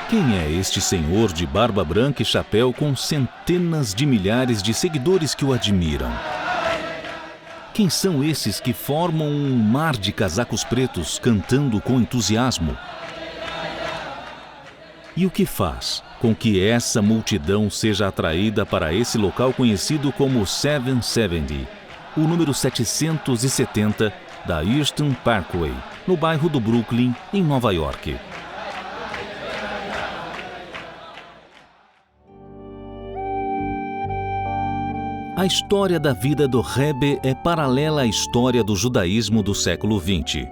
Quem é este senhor de barba branca e chapéu com centenas de milhares de seguidores que o admiram? Quem são esses que formam um mar de casacos pretos cantando com entusiasmo? E o que faz com que essa multidão seja atraída para esse local conhecido como 770, o número 770 da Eastern Parkway, no bairro do Brooklyn, em Nova York? A história da vida do Rebbe é paralela à história do judaísmo do século XX.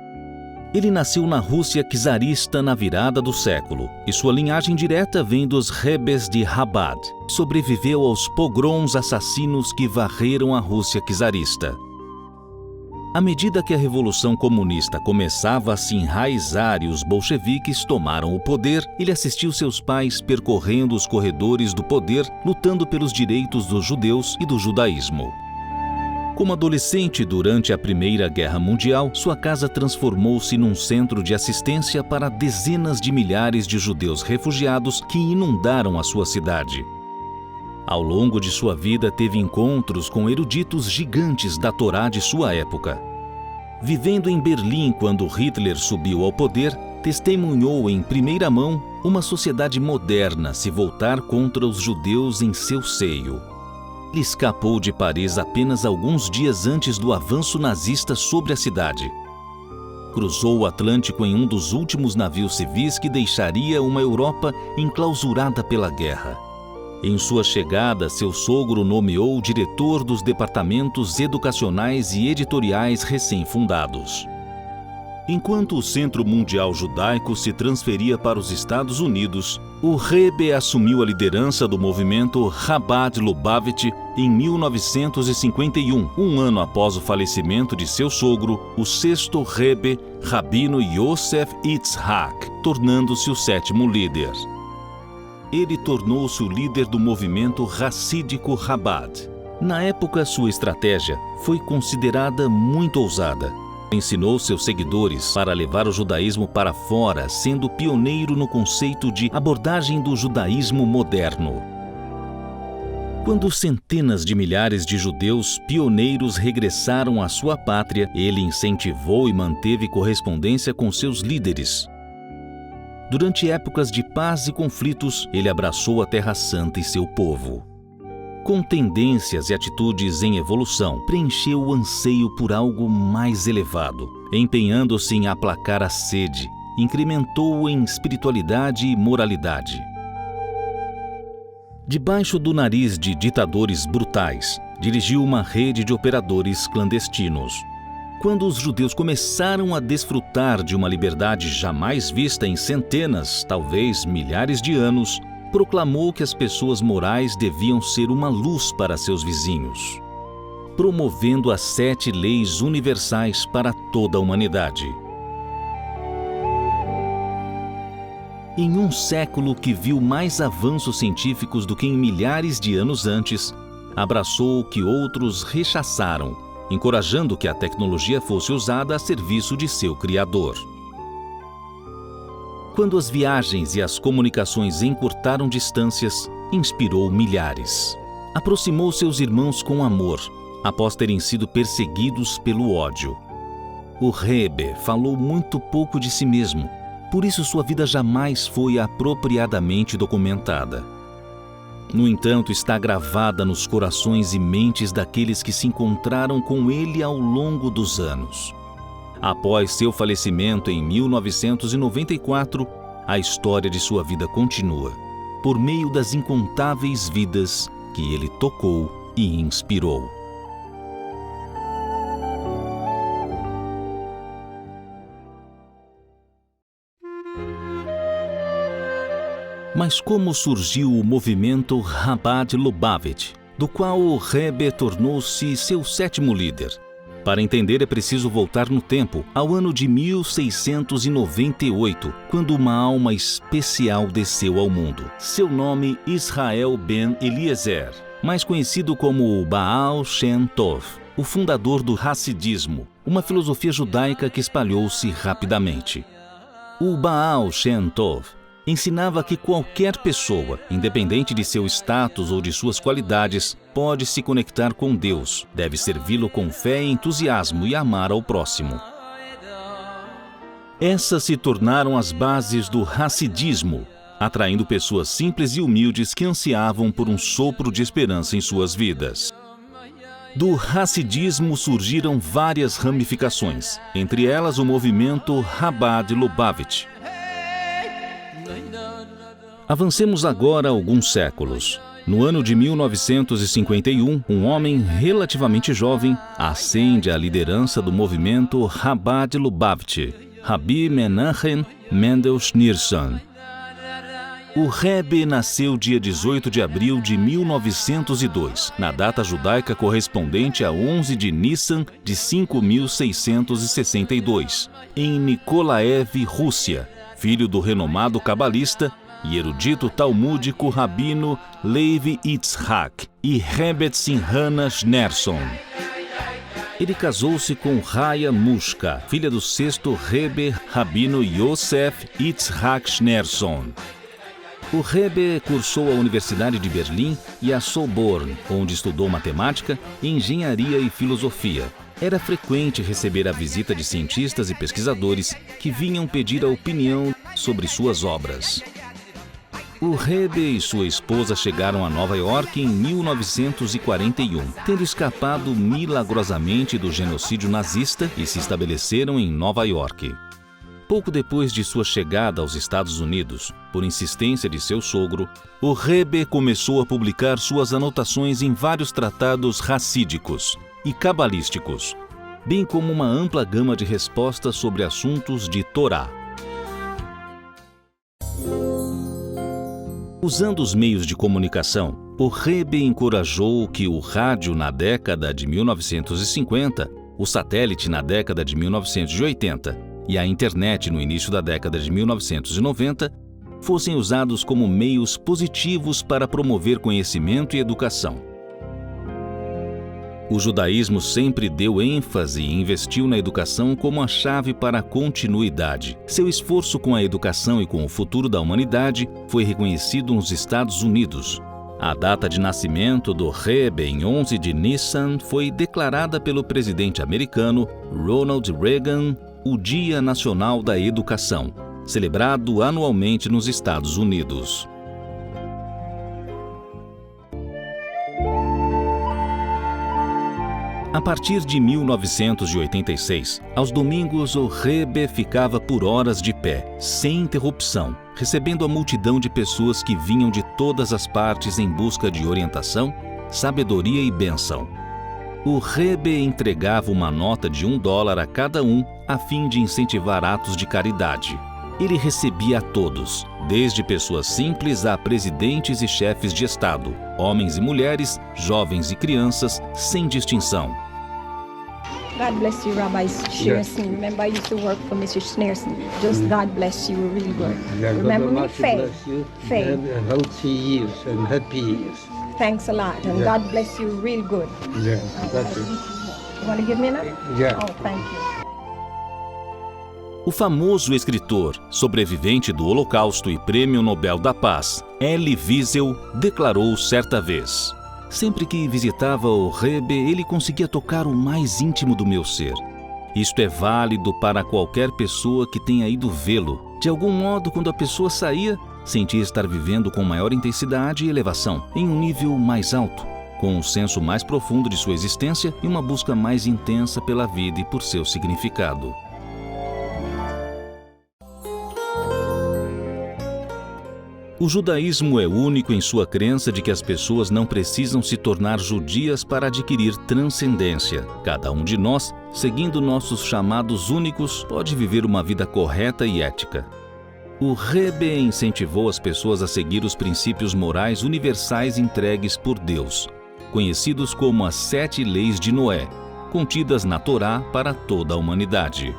Ele nasceu na Rússia czarista na virada do século, e sua linhagem direta vem dos Rebbes de Chabad. Sobreviveu aos pogroms assassinos que varreram a Rússia czarista. À medida que a Revolução Comunista começava a se enraizar e os bolcheviques tomaram o poder, ele assistiu seus pais percorrendo os corredores do poder, lutando pelos direitos dos judeus e do judaísmo. Como adolescente durante a Primeira Guerra Mundial, sua casa transformou-se num centro de assistência para dezenas de milhares de judeus refugiados que inundaram a sua cidade. Ao longo de sua vida, teve encontros com eruditos gigantes da Torá de sua época. Vivendo em Berlim quando Hitler subiu ao poder, testemunhou em primeira mão uma sociedade moderna se voltar contra os judeus em seu seio. Ele escapou de Paris apenas alguns dias antes do avanço nazista sobre a cidade. Cruzou o Atlântico em um dos últimos navios civis que deixaria uma Europa enclausurada pela guerra. Em sua chegada, seu sogro o nomeou diretor dos departamentos educacionais e editoriais recém-fundados. Enquanto o Centro Mundial Judaico se transferia para os Estados Unidos, o Rebbe assumiu a liderança do movimento Chabad Lubavitch em 1951, um ano após o falecimento de seu sogro, o sexto Rebbe, Rabino Yosef Yitzhak, tornando-se o sétimo líder. Ele tornou-se o líder do movimento Hassídico Chabad. Na época, sua estratégia foi considerada muito ousada. Ensinou seus seguidores para levar o judaísmo para fora, sendo pioneiro no conceito de abordagem do judaísmo moderno. Quando centenas de milhares de judeus pioneiros regressaram à sua pátria, ele incentivou e manteve correspondência com seus líderes. Durante épocas de paz e conflitos, ele abraçou a Terra Santa e seu povo. Com tendências e atitudes em evolução, preencheu o anseio por algo mais elevado, empenhando-se em aplacar a sede, incrementou em espiritualidade e moralidade. Debaixo do nariz de ditadores brutais, dirigiu uma rede de operadores clandestinos. Quando os judeus começaram a desfrutar de uma liberdade jamais vista em centenas, talvez milhares de anos, proclamou que as pessoas morais deviam ser uma luz para seus vizinhos, promovendo as 7 leis universais para toda a humanidade. Em um século que viu mais avanços científicos do que em milhares de anos antes, abraçou o que outros rechaçaram, encorajando que a tecnologia fosse usada a serviço de seu Criador. Quando as viagens e as comunicações encurtaram distâncias, inspirou milhares. Aproximou seus irmãos com amor, após terem sido perseguidos pelo ódio. O Rebbe falou muito pouco de si mesmo, por isso sua vida jamais foi apropriadamente documentada. No entanto, está gravada nos corações e mentes daqueles que se encontraram com ele ao longo dos anos. Após seu falecimento em 1994, a história de sua vida continua, por meio das incontáveis vidas que ele tocou e inspirou. Mas como surgiu o movimento Chabad Lubavitch, do qual o Rebbe tornou-se seu 7º líder? Para entender é preciso voltar no tempo, ao ano de 1698, quando uma alma especial desceu ao mundo. Seu nome, Israel Ben Eliezer, mais conhecido como o Baal Shem Tov, o fundador do Hassidismo, uma filosofia judaica que espalhou-se rapidamente. O Baal Shem Tov Ensinava que qualquer pessoa, independente de seu status ou de suas qualidades, pode se conectar com Deus, deve servi-lo com fé e entusiasmo e amar ao próximo. Essas se tornaram as bases do Hassidismo, atraindo pessoas simples e humildes que ansiavam por um sopro de esperança em suas vidas. Do Hassidismo surgiram várias ramificações, entre elas o movimento Chabad Lubavitch. Avancemos agora alguns séculos. No ano de 1951, um homem relativamente jovem ascende à liderança do movimento Chabad Lubavitch, Rabbi Menachem Mendel Schneerson. O Rebbe nasceu dia 18 de abril de 1902, na data judaica correspondente a 11 de Nissan de 5662, em Nikolaev, Rússia, filho do renomado cabalista e erudito talmúdico rabino Levi Yitzhak e Rebbe Simhana Schneerson. Ele casou-se com Raya Mushka, filha do sexto Rebbe rabino Yosef Yitzhak Schneerson. O Rebbe cursou a Universidade de Berlim e a Sorbonne, onde estudou matemática, engenharia e filosofia. Era frequente receber a visita de cientistas e pesquisadores que vinham pedir a opinião sobre suas obras. O Rebbe e sua esposa chegaram a Nova York em 1941, tendo escapado milagrosamente do genocídio nazista e se estabeleceram em Nova York. Pouco depois de sua chegada aos Estados Unidos, por insistência de seu sogro, o Rebbe começou a publicar suas anotações em vários tratados racídicos e cabalísticos, bem como uma ampla gama de respostas sobre assuntos de Torá. Usando os meios de comunicação, o Rebbe encorajou que o rádio na década de 1950, o satélite na década de 1980 e a internet no início da década de 1990 fossem usados como meios positivos para promover conhecimento e educação. O judaísmo sempre deu ênfase e investiu na educação como a chave para a continuidade. Seu esforço com a educação e com o futuro da humanidade foi reconhecido nos Estados Unidos. A data de nascimento do Rebbe, em 11 de Nissan, foi declarada pelo presidente americano Ronald Reagan o Dia Nacional da Educação, celebrado anualmente nos Estados Unidos. A partir de 1986, aos domingos o Rebbe ficava por horas de pé, sem interrupção, recebendo a multidão de pessoas que vinham de todas as partes em busca de orientação, sabedoria e bênção. O Rebbe entregava uma nota de $1 a cada um, a fim de incentivar atos de caridade. Ele recebia a todos, desde pessoas simples a presidentes e chefes de Estado, homens e mulheres, jovens e crianças, sem distinção. God bless you, Rabbi Schneerson. Yes. Remember, I used to work for Mr. Schneerson. Just God bless you, really good. Yeah, Remember God me, bless Faye. you. Faye. And healthy years and happy years. Thanks a lot, and Yeah. God bless you, real good. Yeah, that's it. You want to give me enough? Yeah. Oh, thank you. O famoso escritor, sobrevivente do Holocausto e Prêmio Nobel da Paz, Elie Wiesel, declarou certa vez: sempre que visitava o Rebbe, ele conseguia tocar o mais íntimo do meu ser. Isto é válido para qualquer pessoa que tenha ido vê-lo. De algum modo, quando a pessoa saía, sentia estar vivendo com maior intensidade e elevação, em um nível mais alto, com um senso mais profundo de sua existência e uma busca mais intensa pela vida e por seu significado. O judaísmo é único em sua crença de que as pessoas não precisam se tornar judias para adquirir transcendência. Cada um de nós, seguindo nossos chamados únicos, pode viver uma vida correta e ética. O Rebbe incentivou as pessoas a seguir os princípios morais universais entregues por Deus, conhecidos como as 7 leis de Noé, contidas na Torá para toda a humanidade.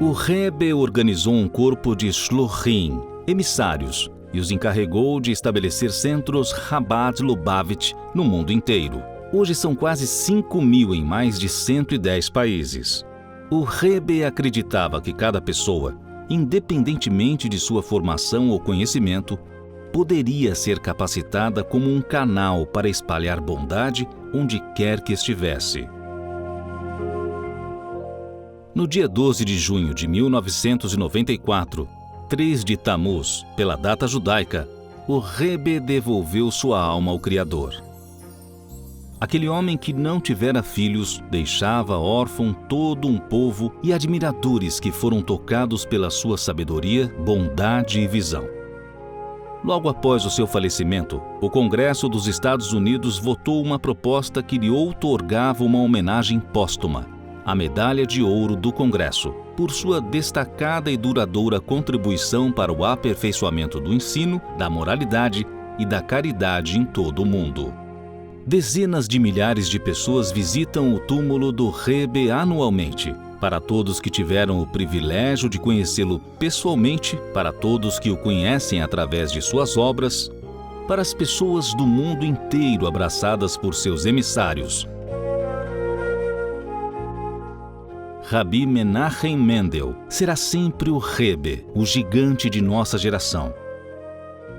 O Rebbe organizou um corpo de shluchim, emissários, e os encarregou de estabelecer centros Chabad Lubavitch no mundo inteiro. Hoje são quase 5.000 em mais de 110 países. O Rebbe acreditava que cada pessoa, independentemente de sua formação ou conhecimento, poderia ser capacitada como um canal para espalhar bondade onde quer que estivesse. No dia 12 de junho de 1994, 3 de Tammuz, pela data judaica, o Rebbe devolveu sua alma ao Criador. Aquele homem que não tivera filhos deixava órfão todo um povo e admiradores que foram tocados pela sua sabedoria, bondade e visão. Logo após o seu falecimento, o Congresso dos Estados Unidos votou uma proposta que lhe outorgava uma homenagem póstuma, a Medalha de Ouro do Congresso, por sua destacada e duradoura contribuição para o aperfeiçoamento do ensino, da moralidade e da caridade em todo o mundo. Dezenas de milhares de pessoas visitam o túmulo do Rebbe anualmente. Para todos que tiveram o privilégio de conhecê-lo pessoalmente, para todos que o conhecem através de suas obras, para as pessoas do mundo inteiro abraçadas por seus emissários. Rabbi Menachem Mendel será sempre o Rebbe, o gigante de nossa geração,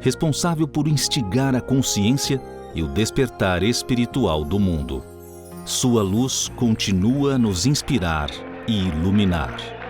responsável por instigar a consciência e o despertar espiritual do mundo. Sua luz continua a nos inspirar e iluminar.